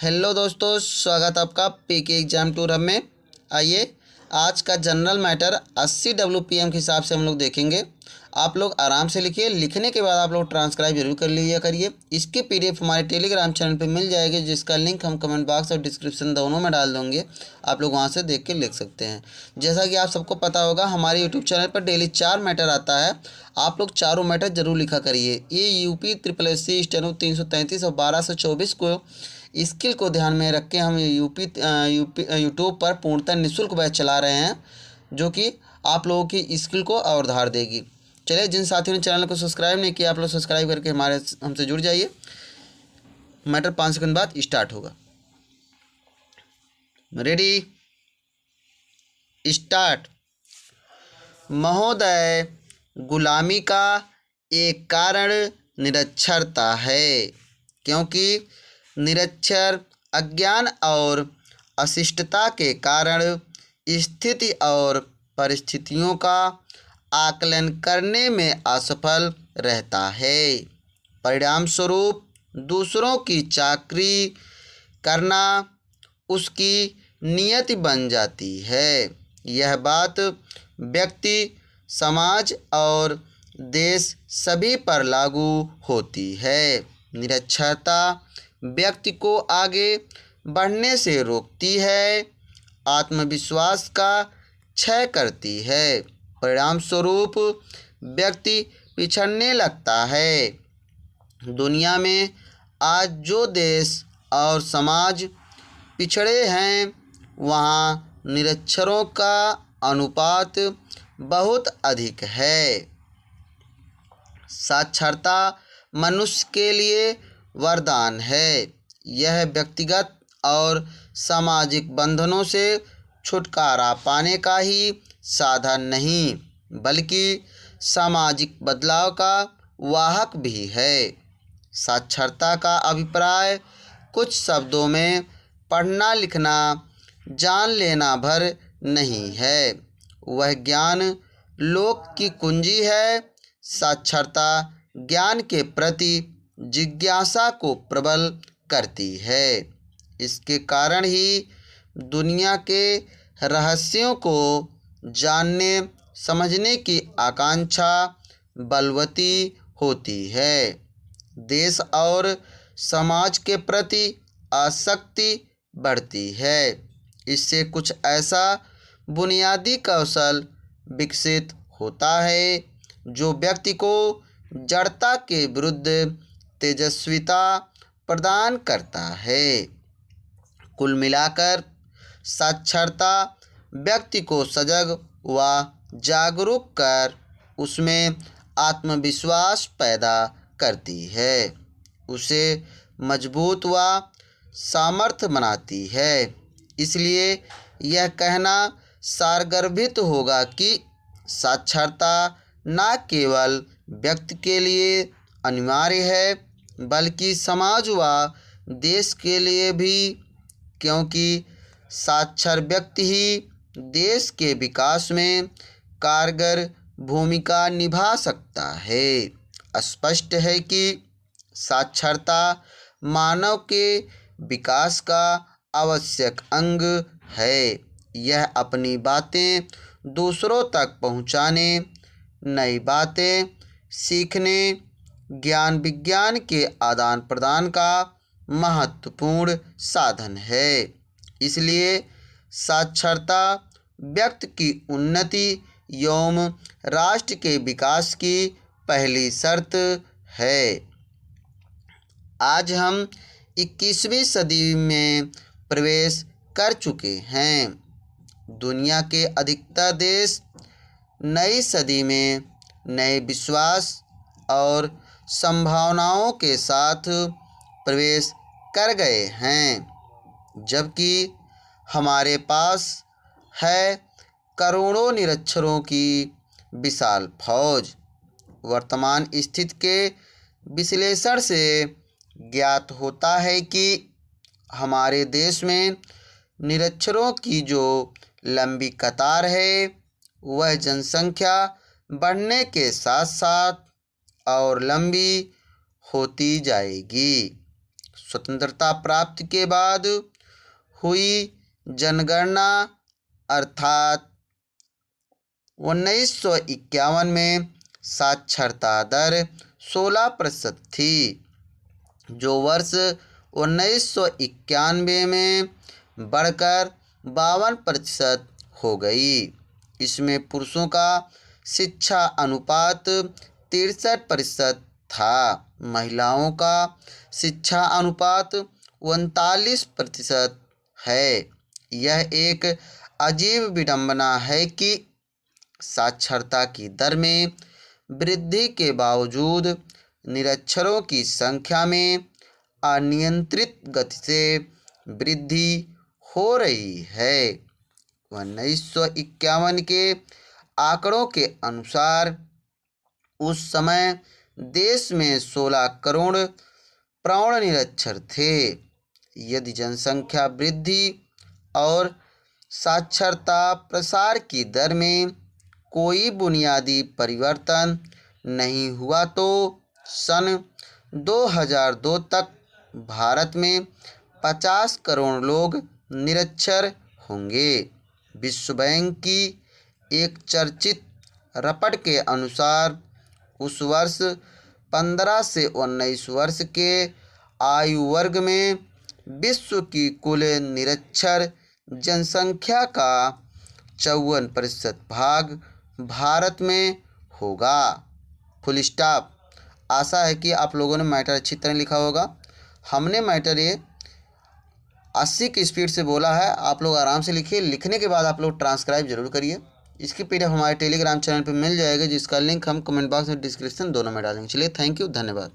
Hello दोस्तों, स्वागत आपका पीके एग्जाम टूर हब में। आइए आज का जनरल मैटर 80 WPM के हिसाब से हम लोग देखेंगे। आप लोग आराम से लिखिए, लिखने के बाद आप लोग ट्रांसक्राइब जरूर कर लिया करिए। इसकी PDF हमारे टेलीग्राम चैनल पे मिल जाएगी, जिसका लिंक हम कमेंट बॉक्स और डिस्क्रिप्शन दोनों में डाल देंगे। आप लोग वहाँ से देख के लिख सकते हैं। जैसा कि आप सबको पता होगा, हमारे यूट्यूब चैनल पर डेली 4 मैटर आता है। आप लोग चारों मैटर जरूर लिखा करिए। ये UP SSC स्टेनो 333 और 1224 को स्किल को ध्यान में रख के हम यूट्यूब पर पूर्णतः निःशुल्क बैच चला रहे हैं, जो कि आप लोगों की स्किल को और धार देगी। चलिए, जिन साथियों ने चैनल को सब्सक्राइब नहीं किया, आप लोग सब्सक्राइब करके हमसे जुड़ जाइए। मैटर 5 सेकंड बाद स्टार्ट होगा। Ready, start. महोदय, गुलामी का एक कारण निरक्षरता है, क्योंकि निरक्षर अज्ञान और अशिष्टता के कारण स्थिति और परिस्थितियों का आकलन करने में असफल रहता है। परिणाम स्वरूप दूसरों की चाकरी करना उसकी नियति बन जाती है। यह बात व्यक्ति, समाज और देश सभी पर लागू होती है। निरक्षरता व्यक्ति को आगे बढ़ने से रोकती है, आत्मविश्वास का क्षय करती है। परिणाम स्वरूप व्यक्ति पिछड़ने लगता है। दुनिया में आज जो देश और समाज पिछड़े हैं, वहाँ निरक्षरों का अनुपात बहुत अधिक है। साक्षरता मनुष्य के लिए वरदान है। यह व्यक्तिगत और सामाजिक बंधनों से छुटकारा पाने का ही साधन नहीं, बल्कि सामाजिक बदलाव का वाहक भी है। साक्षरता का अभिप्राय कुछ शब्दों में पढ़ना लिखना जान लेना भर नहीं है, वह ज्ञान लोक की कुंजी है। साक्षरता ज्ञान के प्रति जिज्ञासा को प्रबल करती है। इसके कारण ही दुनिया के रहस्यों को जानने समझने की आकांक्षा बलवती होती है। देश और समाज के प्रति आसक्ति बढ़ती है। इससे कुछ ऐसा बुनियादी कौशल विकसित होता है जो व्यक्ति को जड़ता के विरुद्ध तेजस्विता प्रदान करता है। कुल मिलाकर साक्षरता व्यक्ति को सजग व जागरूक कर उसमें आत्मविश्वास पैदा करती है, उसे मजबूत व सामर्थ्य बनाती है। इसलिए यह कहना सारगर्भित होगा कि साक्षरता न केवल व्यक्ति के लिए अनिवार्य है, बल्कि समाज व देश के लिए भी, क्योंकि साक्षर व्यक्ति ही देश के विकास में कारगर भूमिका निभा सकता है। स्पष्ट है कि साक्षरता मानव के विकास का आवश्यक अंग है। यह अपनी बातें दूसरों तक पहुंचाने, नई बातें सीखने, ज्ञान विज्ञान के आदान प्रदान का महत्वपूर्ण साधन है। इसलिए साक्षरता व्यक्ति की उन्नति एवं राष्ट्र के विकास की पहली शर्त है। आज हम 21वीं सदी में प्रवेश कर चुके हैं। दुनिया के अधिकतर देश नई सदी में नए विश्वास और संभावनाओं के साथ प्रवेश कर गए हैं, जबकि हमारे पास है करोड़ों निरक्षरों की विशाल फौज। वर्तमान स्थिति के विश्लेषण से ज्ञात होता है कि हमारे देश में निरक्षरों की जो लंबी कतार है, वह जनसंख्या बढ़ने के साथ साथ और लंबी होती जाएगी। स्वतंत्रता प्राप्ति के बाद हुई जनगणना अर्थात 1951 में साक्षरता दर 16% थी, जो वर्ष 1991 में बढ़कर 52% हो गई। इसमें पुरुषों का शिक्षा अनुपात 63% था, महिलाओं का शिक्षा अनुपात 39% है। यह एक अजीब विडंबना है कि साक्षरता की दर में वृद्धि के बावजूद निरक्षरों की संख्या में अनियंत्रित गति से वृद्धि हो रही है। 1951 के आंकड़ों के अनुसार उस समय देश में 16 करोड़ प्रौढ़ निरक्षर थे। यदि जनसंख्या वृद्धि और साक्षरता प्रसार की दर में कोई बुनियादी परिवर्तन नहीं हुआ तो सन 2002 तक भारत में 50 करोड़ लोग निरक्षर होंगे। विश्व बैंक की एक चर्चित रिपोर्ट के अनुसार उस वर्ष 15 से 19 वर्ष के आयु वर्ग में विश्व की कुल निरक्षर जनसंख्या का 54% भाग भारत में होगा। Full stop. आशा है कि आप लोगों ने मैटर अच्छी तरह लिखा होगा। हमने मैटर ये 80 की स्पीड से बोला है, आप लोग आराम से लिखिए। लिखने के बाद आप लोग ट्रांसक्राइब जरूर करिए। इसकी पीडीएफ हमारे टेलीग्राम चैनल पर मिल जाएगा, जिसका लिंक हम कमेंट बॉक्स में डिस्क्रिप्शन दोनों में डालेंगे। चलिए, थैंक यू, धन्यवाद।